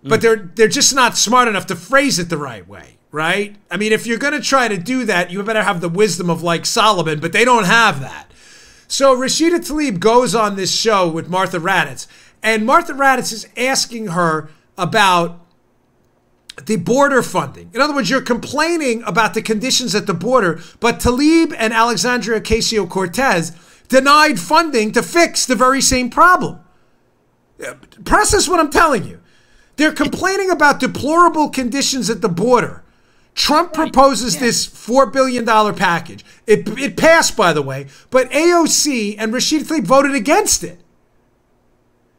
[SPEAKER 2] But they're just not smart enough to phrase it the right way, right? I mean, if you're going to try to do that, you better have the wisdom of like Solomon, but they don't have that. So Rashida Tlaib goes on this show with Martha Raddatz, and Martha Raddatz is asking her about the border funding. In other words, you're complaining about the conditions at the border, but Tlaib and Alexandria Ocasio-Cortez denied funding to fix the very same problem. Process what I'm telling you. They're complaining about deplorable conditions at the border. Trump proposes this $4 billion package. It passed, by the way, but AOC and Rashida Tlaib voted against it.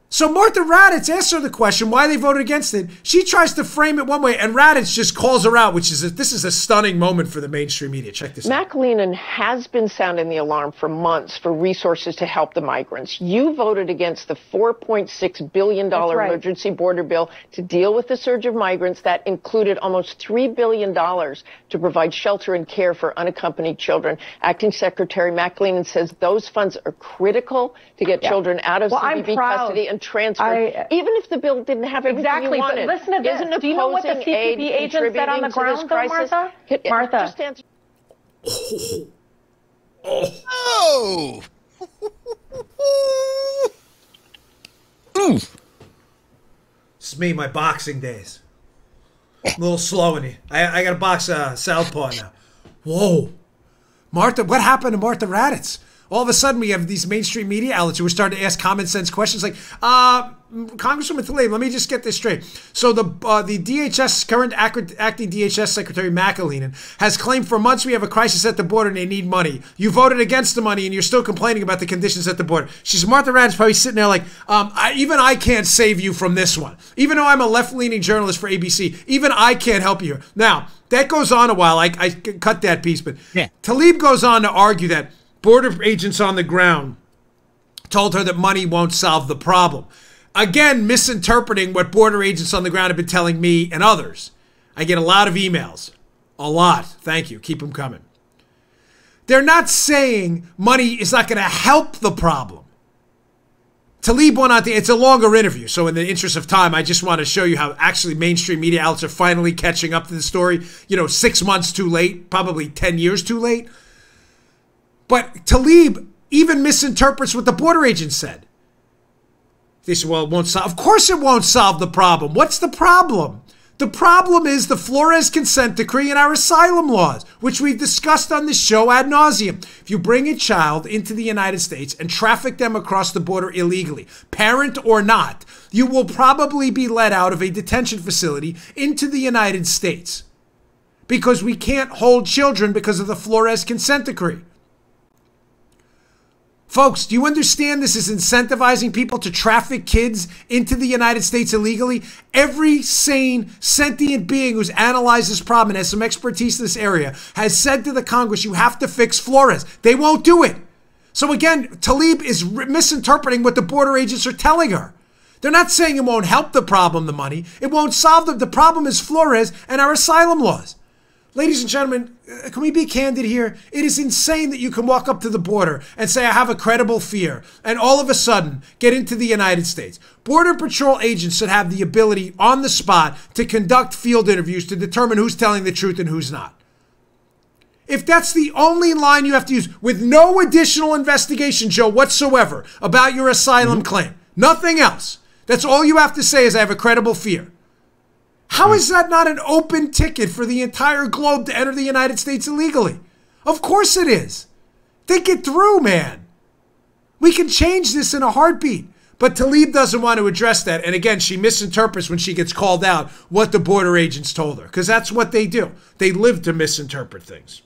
[SPEAKER 2] So Martha Raddatz asked her the question why they voted against it. She tries to frame it one way, and Raddatz just calls her out, which is this is a stunning moment for the mainstream media. Check this out.
[SPEAKER 4] McLennan has been sounding the alarm for months for resources to help the migrants. You voted against the $4.6 billion emergency border bill to deal with the surge of migrants that included almost $3 billion to provide shelter and care for unaccompanied children. Acting Secretary McLennan says those funds are critical to get children out of CBP custody and transferred, even if the bill didn't have everything you wanted.
[SPEAKER 5] But listen to this.
[SPEAKER 4] Isn't
[SPEAKER 5] Do you know what the CBP agents said on the ground, though, Martha? Martha.
[SPEAKER 3] Oh!
[SPEAKER 2] This is me, my boxing days. I'm a little slow in here. I got to box southpaw now. Whoa. Martha, what happened to Martha Raddatz? All of a sudden, we have these mainstream media outlets who are starting to ask common sense questions like, Congresswoman Tlaib, let me just get this straight. So the DHS, current acting DHS Secretary McAleenan, has claimed for months we have a crisis at the border and they need money. You voted against the money and you're still complaining about the conditions at the border. She's Martha Raddatz probably sitting there like, even I can't save you from this one. Even though I'm a left-leaning journalist for ABC, even I can't help you. Now, that goes on a while. I cut that piece, but yeah. Tlaib goes on to argue that border agents on the ground told her that money won't solve the problem. Again, misinterpreting what border agents on the ground have been telling me and others. I get a lot of emails. A lot. Thank you. Keep them coming. They're not saying money is not going to help the problem. Tlaib went on to, it's a longer interview, so in the interest of time, I just want to show you how actually mainstream media outlets are finally catching up to the story. 6 months too late, probably 10 years too late. But Tlaib even misinterprets what the border agent said. They said, well, it won't solve. Of course it won't solve the problem. What's the problem? The problem is the Flores consent decree and our asylum laws, which we've discussed on this show ad nauseum. If you bring a child into the United States and traffic them across the border illegally, parent or not, you will probably be let out of a detention facility into the United States because we can't hold children because of the Flores consent decree. Folks, do you understand this is incentivizing people to traffic kids into the United States illegally? Every sane, sentient being who's analyzed this problem and has some expertise in this area has said to the Congress, you have to fix Flores. They won't do it. So again, Tlaib is misinterpreting what the border agents are telling her. They're not saying it won't help the problem, the money. It won't solve the problem is Flores and our asylum laws. Ladies and gentlemen, can we be candid here? It is insane that you can walk up to the border and say, I have a credible fear, and all of a sudden get into the United States. Border Patrol agents should have the ability on the spot to conduct field interviews to determine who's telling the truth and who's not. If that's the only line you have to use with no additional investigation, Joe, whatsoever about your asylum claim, nothing else. That's all you have to say is I have a credible fear. How is that not an open ticket for the entire globe to enter the United States illegally? Of course it is. Think it through, man. We can change this in a heartbeat. But Tlaib doesn't want to address that. And again, she misinterprets when she gets called out what the border agents told her. Because that's what they do. They live to misinterpret things.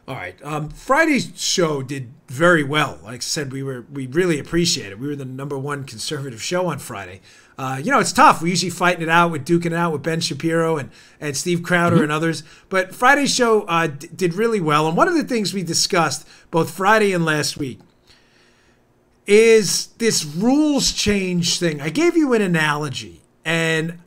[SPEAKER 2] All right. Friday's show did very well. Like I said, we really appreciate it. We were the #1 conservative show on Friday. It's tough. We're usually fighting it out, duking it out with Ben Shapiro and Steve Crowder and others. But Friday's show did really well. And one of the things we discussed both Friday and last week is this rules change thing. I gave you an analogy, and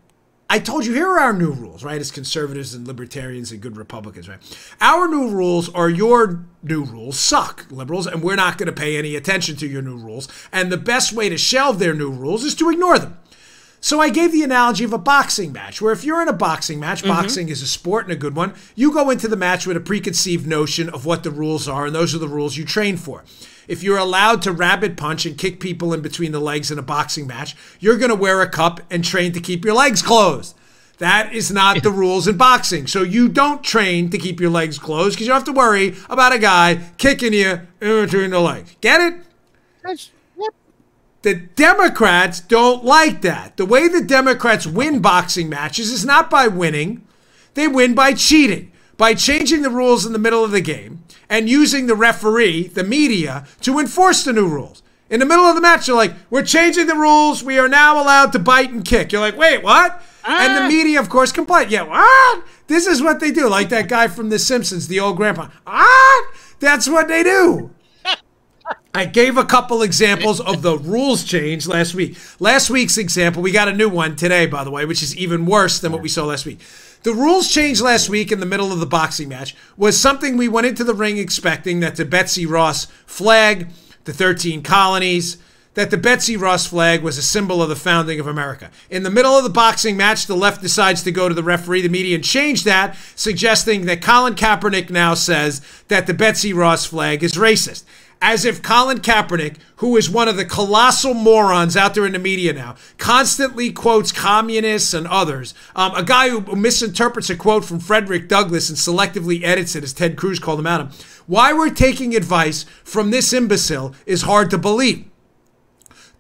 [SPEAKER 2] I told you, here are our new rules, right? As conservatives and libertarians and good Republicans, right? Our new rules are your new rules, suck, liberals, and we're not going to pay any attention to your new rules. And the best way to shelve their new rules is to ignore them. So I gave the analogy of a boxing match, where if you're in a boxing match, boxing is a sport and a good one, you go into the match with a preconceived notion of what the rules are, and those are the rules you train for. If you're allowed to rabbit punch and kick people in between the legs in a boxing match, you're going to wear a cup and train to keep your legs closed. That is not the rules in boxing. So you don't train to keep your legs closed because you don't have to worry about a guy kicking you in between the legs. Get it? The Democrats don't like that. The way the Democrats win boxing matches is not by winning. They win by cheating, by changing the rules in the middle of the game and using the referee, the media, to enforce the new rules. In the middle of the match, they're like, we're changing the rules. We are now allowed to bite and kick. You're like, wait, what? And the media, of course, complain. Yeah, what? This is what they do. Like that guy from The Simpsons, the old grandpa. What? That's what they do. I gave a couple examples of the rules change last week. Last week's example, we got a new one today, by the way, which is even worse than what we saw last week. The rules change last week in the middle of the boxing match was something we went into the ring expecting, that the Betsy Ross flag, the 13 colonies, that the Betsy Ross flag was a symbol of the founding of America. In the middle of the boxing match, the left decides to go to the referee, the media, and change that, suggesting that Colin Kaepernick now says that the Betsy Ross flag is racist. as if Colin Kaepernick, who is one of the colossal morons out there in the media now, constantly quotes communists and others, a guy who misinterprets a quote from Frederick Douglass and selectively edits it, as Ted Cruz called him out. Why we're taking advice from this imbecile is hard to believe.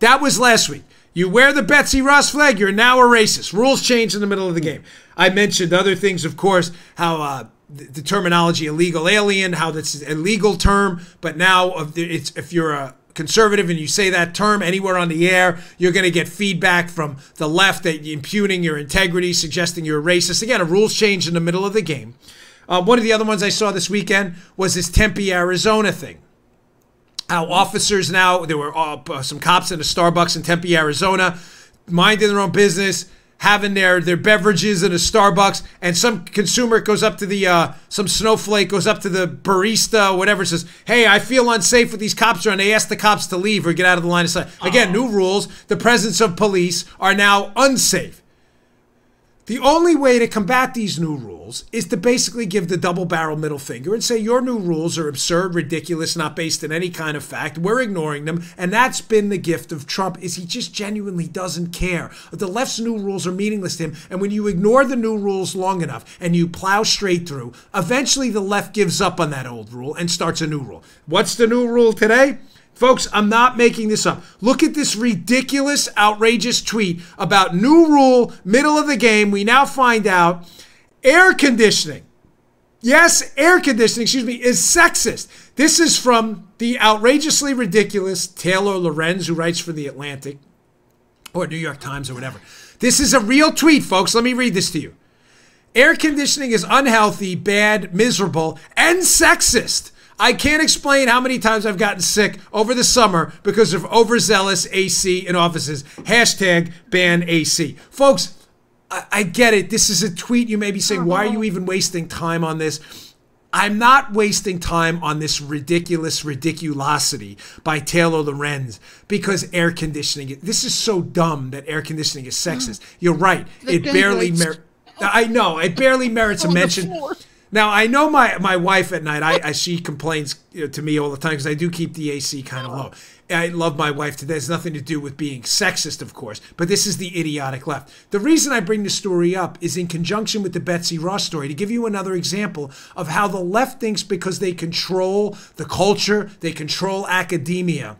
[SPEAKER 2] That was last week. You wear the Betsy Ross flag, you're now a racist. Rules change in the middle of the game. I mentioned other things, of course, how the terminology illegal alien, how that's a legal term, but now if you're a conservative and you say that term anywhere on the air, you're going to get feedback from the left that impugning your integrity, suggesting you're a racist. Again, a rules change in the middle of the game. One of the other ones I saw this weekend was this Tempe, Arizona thing. How officers now, there were some cops in a Starbucks in Tempe, Arizona, minding their own business, having their beverages in a Starbucks, and some consumer goes up to the, some snowflake goes up to the barista or whatever, says, hey, I feel unsafe with these cops around. They ask the cops to leave or get out of the line of sight. Again, new rules. The presence of police are now unsafe. The only way to combat these new rules is to basically give the double-barrel middle finger and say your new rules are absurd, ridiculous, not based in any kind of fact. We're ignoring them, and that's been the gift of Trump, is he just genuinely doesn't care. The left's new rules are meaningless to him, and when you ignore the new rules long enough and you plow straight through, eventually the left gives up on that old rule and starts a new rule. What's the new rule today? Folks, I'm not making this up. Look at this ridiculous, outrageous tweet about new rule, middle of the game. We now find out air conditioning. Yes, air conditioning, is sexist. This is from the outrageously ridiculous Taylor Lorenz, who writes for The Atlantic or New York Times or whatever. This is a real tweet, folks. Let me read this to you. Air conditioning is unhealthy, bad, miserable, and sexist. I can't explain how many times I've gotten sick over the summer because of overzealous AC in offices. Hashtag ban AC. Folks, I get it. This is a tweet. You may be saying, why are you even wasting time on this? I'm not wasting time on this ridiculous ridiculosity by Taylor Lorenz because air conditioning, this is so dumb that air conditioning is sexist. You're right. It barely merits, I know, it barely merits a mention. Now, I know my wife at night, she complains to me all the time because I do keep the AC kind of low. I love my wife today. It has nothing to do with being sexist, of course, but this is the idiotic left. The reason I bring this story up is in conjunction with the Betsy Ross story, to give you another example of how the left thinks because they control the culture, they control academia,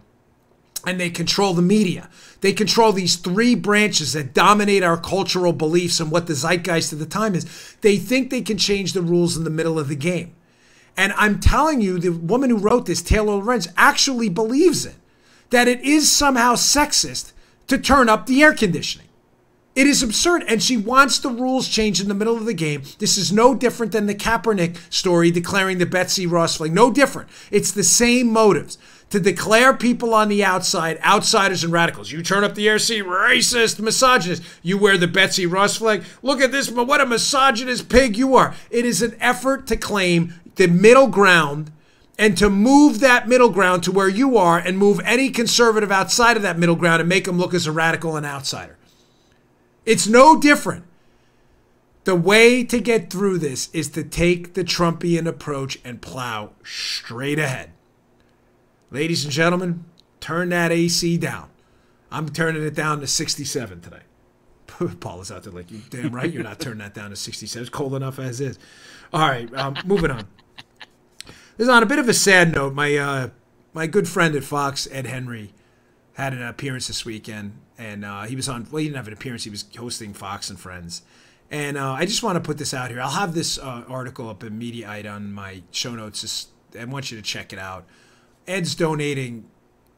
[SPEAKER 2] and they control the media. They control these three branches that dominate our cultural beliefs and what the zeitgeist of the time is. They think they can change the rules in the middle of the game. And I'm telling you, the woman who wrote this, Taylor Lorenz, actually believes it, that it is somehow sexist to turn up the air conditioning. It is absurd, and she wants the rules changed in the middle of the game. This is no different than the Kaepernick story declaring the Betsy Ross flag. No different. It's the same motives. To declare people on the outside, outsiders and radicals. You turn up the air, see, racist, misogynist. You wear the Betsy Ross flag. Look at this, what a misogynist pig you are. It is an effort to claim the middle ground and to move that middle ground to where you are and move any conservative outside of that middle ground and make them look as a radical and outsider. It's no different. The way to get through this is to take the Trumpian approach and plow straight ahead. Ladies and gentlemen, turn that AC down. I'm turning it down to 67 today. Paul is out there like, you damn right you're not turning that down to 67. It's cold enough as is. All right, moving on. This is on a bit of a sad note. My good friend at Fox, Ed Henry, had an appearance this weekend. And he was on, well, he didn't have an appearance. He was hosting Fox and Friends. And I just want to put this out here. I'll have this article up in Mediaite on my show notes. I want you to check it out. Ed's donating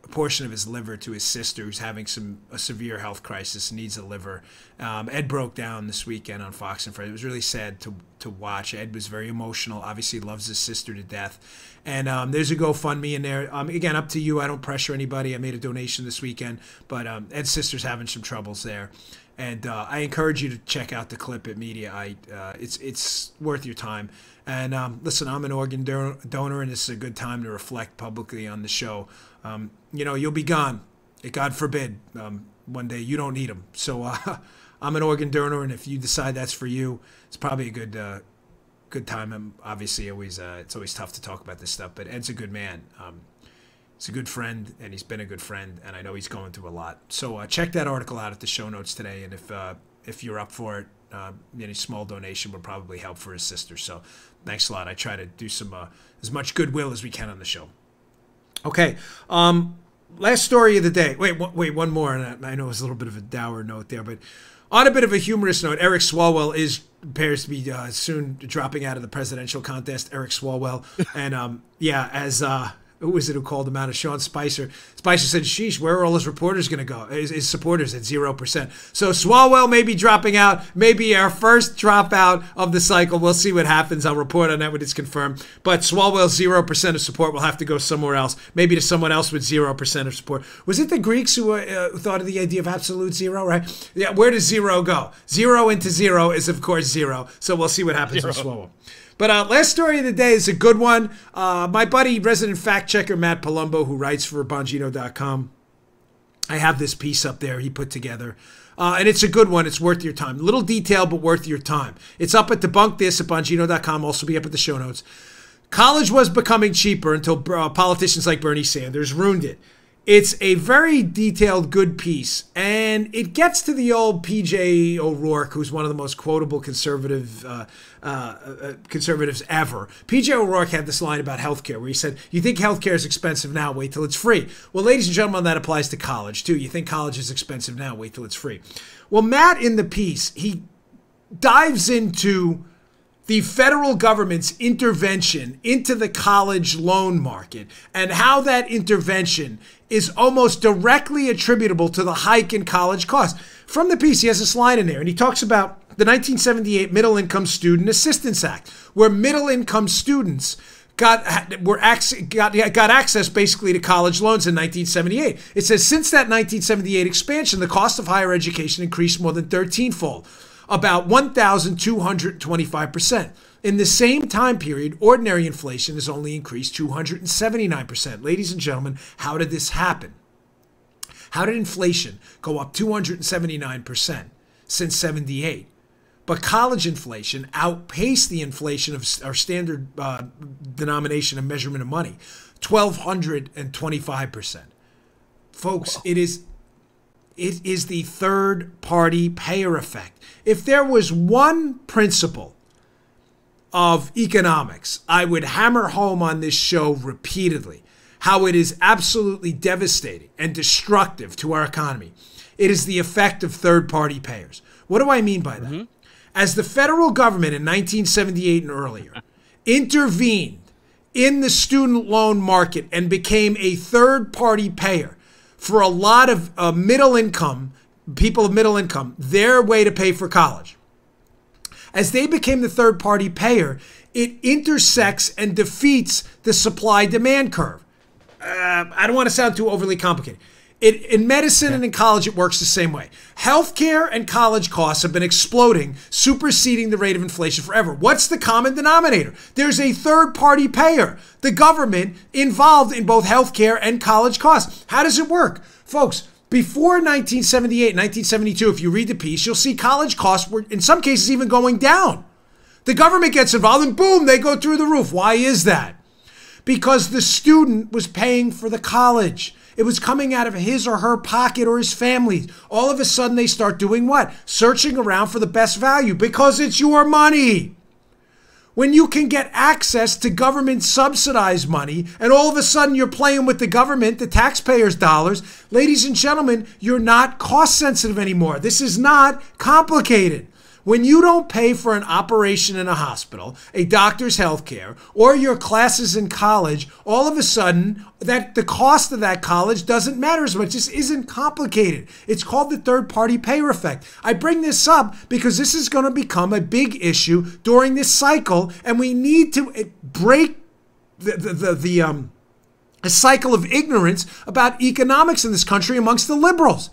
[SPEAKER 2] a portion of his liver to his sister who's having a severe health crisis, needs a liver. Ed broke down this weekend on Fox and Friends. It was really sad to watch. Ed was very emotional. Obviously loves his sister to death. And there's a GoFundMe in there. Again, up to you. I don't pressure anybody. I made a donation this weekend. But Ed's sister's having some troubles there. And I encourage you to check out the clip at Mediaite. It's worth your time. And listen, I'm an organ donor, and this is a good time to reflect publicly on the show. You know, you'll be gone. God forbid, one day you don't need them. So I'm an organ donor, and if you decide that's for you, it's probably a good time. And obviously, it's always tough to talk about this stuff, but Ed's a good man. He's a good friend, and he's been a good friend, and I know he's going through a lot. So check that article out at the show notes today, and if you're up for it, any small donation would probably help for his sister. So thanks a lot. I try to do some as much goodwill as we can on the show. Okay, last story of the day. Wait, one more, and I know it's a little bit of a dour note there, but on a bit of a humorous note, Eric Swalwell appears to be soon dropping out of the presidential contest. Eric Swalwell, and who is it who called him out? Of Sean Spicer. Spicer said, sheesh, where are all his reporters going to go? His supporters at 0%. So Swalwell may be dropping out, maybe our first dropout of the cycle. We'll see what happens. I'll report on that when it's confirmed. But Swalwell's 0% of support will have to go somewhere else, maybe to someone else with 0% of support. Was it the Greeks who thought of the idea of absolute zero, right? Yeah, where does zero go? 0 into 0 is, of course, 0. So we'll see what happens with Swalwell. But last story of the day is a good one. My buddy, resident fact checker Matt Palumbo, who writes for Bongino.com, I have this piece up there he put together. And it's a good one. It's worth your time. Little detail, but worth your time. It's up at Debunk This at Bongino.com. Also be up at the show notes. College was becoming cheaper until politicians like Bernie Sanders ruined it. It's a very detailed, good piece, and it gets to the old P.J. O'Rourke, who's one of the most quotable conservatives ever. P.J. O'Rourke had this line about healthcare where he said, you think healthcare is expensive now, wait till it's free. Well, ladies and gentlemen, that applies to college, too. You think college is expensive now, wait till it's free. Well, Matt, in the piece, he dives into the federal government's intervention into the college loan market and how that intervention is almost directly attributable to the hike in college costs. From the piece, he has this line in there, and he talks about the 1978 Middle Income Student Assistance Act, where middle-income students got access basically to college loans in 1978. It says, since that 1978 expansion, the cost of higher education increased more than 13-fold. About 1,225%. In the same time period, ordinary inflation has only increased 279%. Ladies and gentlemen, how did this happen? How did inflation go up 279% since 78? But college inflation outpaced the inflation of our standard denomination of measurement of money, 1,225%. Folks, it is the third-party payer effect. If there was one principle of economics I would hammer home on this show repeatedly, how it is absolutely devastating and destructive to our economy, it is the effect of third-party payers. What do I mean by that? As the federal government in 1978 and earlier intervened in the student loan market and became a third-party payer for a lot of people of middle income, their way to pay for college. As they became the third-party payer, it intersects and defeats the supply-demand curve. I don't want to sound too overly complicated. In medicine and in college, it works the same way. Healthcare and college costs have been exploding, superseding the rate of inflation forever. What's the common denominator? There's a third-party payer, the government, involved in both healthcare and college costs. How does it work? Folks, before 1978, 1972, if you read the piece, you'll see college costs were, in some cases, even going down. The government gets involved and boom, they go through the roof. Why is that? Because the student was paying for the college. It was coming out of his or her pocket or his family. All of a sudden, they start doing what? Searching around for the best value because it's your money. When you can get access to government subsidized money and all of a sudden you're playing with the government, the taxpayers' dollars, ladies and gentlemen, you're not cost sensitive anymore. This is not complicated. When you don't pay for an operation in a hospital, a doctor's health care, or your classes in college, all of a sudden, that the cost of that college doesn't matter as much. This isn't complicated. It's called the third-party payer effect. I bring this up because this is going to become a big issue during this cycle, and we need to break a cycle of ignorance about economics in this country amongst the liberals.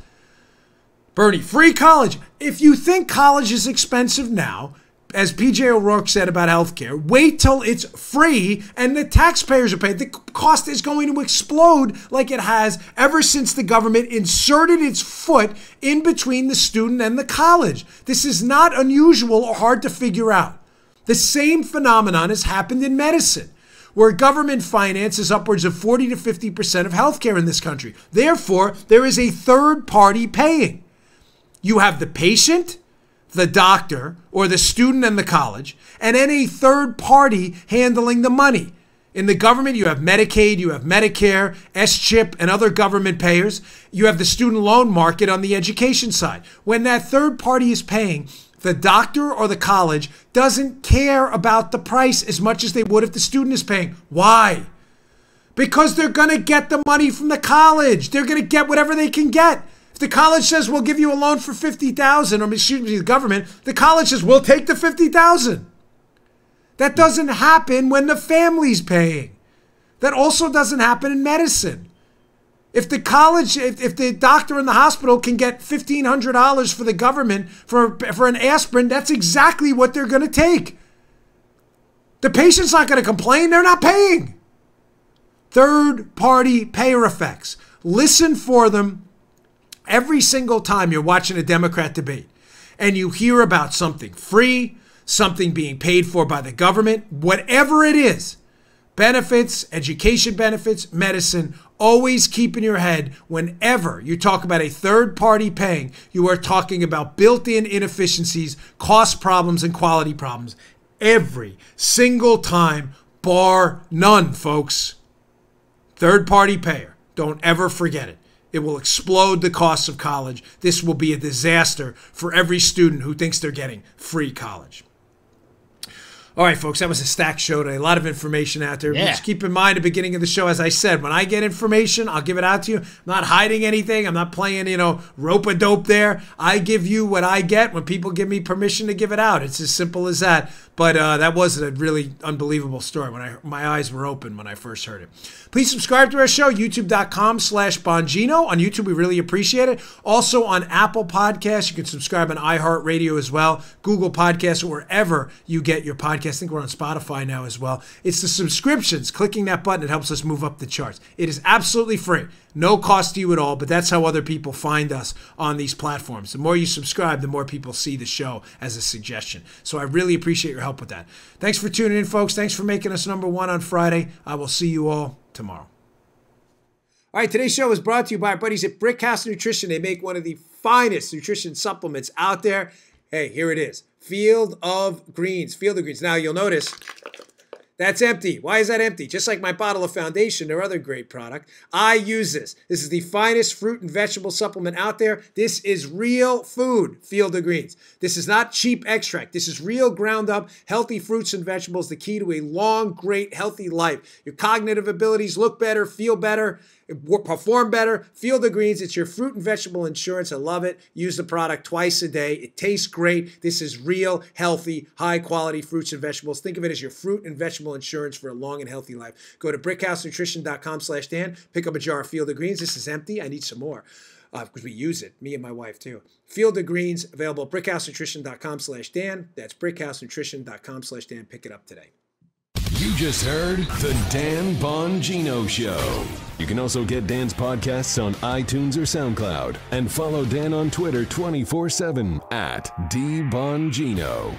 [SPEAKER 2] Bernie, free college. If you think college is expensive now, as P.J. O'Rourke said about healthcare, wait till it's free and the taxpayers are paid. The cost is going to explode like it has ever since the government inserted its foot in between the student and the college. This is not unusual or hard to figure out. The same phenomenon has happened in medicine, where government finances upwards of 40 to 50% of healthcare in this country. Therefore, there is a third party paying. You have the patient, the doctor, or the student and the college, and then a third party handling the money. In the government, you have Medicaid, you have Medicare, S-CHIP, and other government payers. You have the student loan market on the education side. When that third party is paying, the doctor or the college doesn't care about the price as much as they would if the student is paying. Why? Because they're going to get the money from the college. They're going to get whatever they can get. If the college says, we'll give you a loan for $50,000, or excuse me, the government, the college says, we'll take the $50,000. That doesn't happen when the family's paying. That also doesn't happen in medicine. If the college, if the doctor in the hospital can get $1,500 for the government for an aspirin, that's exactly what they're going to take. The patient's not going to complain. They're not paying. Third-party payer effects. Listen for them every single time you're watching a Democrat debate and you hear about something free, something being paid for by the government, whatever it is, benefits, education benefits, medicine, always keep in your head whenever you talk about a third party paying, you are talking about built-in inefficiencies, cost problems, and quality problems. Every single time, bar none, folks. Third party payer. Don't ever forget it. It will explode the costs of college. This will be a disaster for every student who thinks they're getting free college. All right, folks, that was a stacked show today. A lot of information out there. Just keep in mind at the beginning of the show, as I said, when I get information, I'll give it out to you. I'm not hiding anything. I'm not playing, rope-a-dope there. I give you what I get when people give me permission to give it out. It's as simple as that. But that was a really unbelievable story. My eyes were open when I first heard it. Please subscribe to our show, youtube.com/Bongino. On YouTube, we really appreciate it. Also on Apple Podcasts. You can subscribe on iHeartRadio as well, Google Podcasts, or wherever you get your podcasts. I think we're on Spotify now as well. It's the subscriptions. Clicking that button, it helps us move up the charts. It is absolutely free. No cost to you at all, but that's how other people find us on these platforms. The more you subscribe, the more people see the show as a suggestion. So I really appreciate your help with that. Thanks for tuning in, folks. Thanks for making us #1 on Friday. I will see you all tomorrow. All right, today's show is brought to you by our buddies at Brickhouse Nutrition. They make one of the finest nutrition supplements out there. Hey, here it is. Field of Greens. Field of Greens. Now, you'll notice that's empty. Why is that empty? Just like my bottle of Foundation, their other great product. I use this. This is the finest fruit and vegetable supplement out there. This is real food, Field of Greens. This is not cheap extract. This is real ground up, healthy fruits and vegetables, the key to a long, great, healthy life. Your cognitive abilities look better, feel better, perform better. Field of Greens, it's your fruit and vegetable insurance. I love it. Use the product twice a day. It tastes great. This is real, healthy, high-quality fruits and vegetables. Think of it as your fruit and vegetable insurance for a long and healthy life. Go to brickhousenutrition.com/Dan. Pick up a jar of Field of Greens. This is empty. I need some more because we use it, me and my wife too. Field of Greens, available at brickhousenutrition.com/Dan. That's brickhousenutrition.com/Dan. Pick it up today.
[SPEAKER 1] You just heard The Dan Bongino Show. You can also get Dan's podcasts on iTunes or SoundCloud. And follow Dan on Twitter 24/7 @DBongino.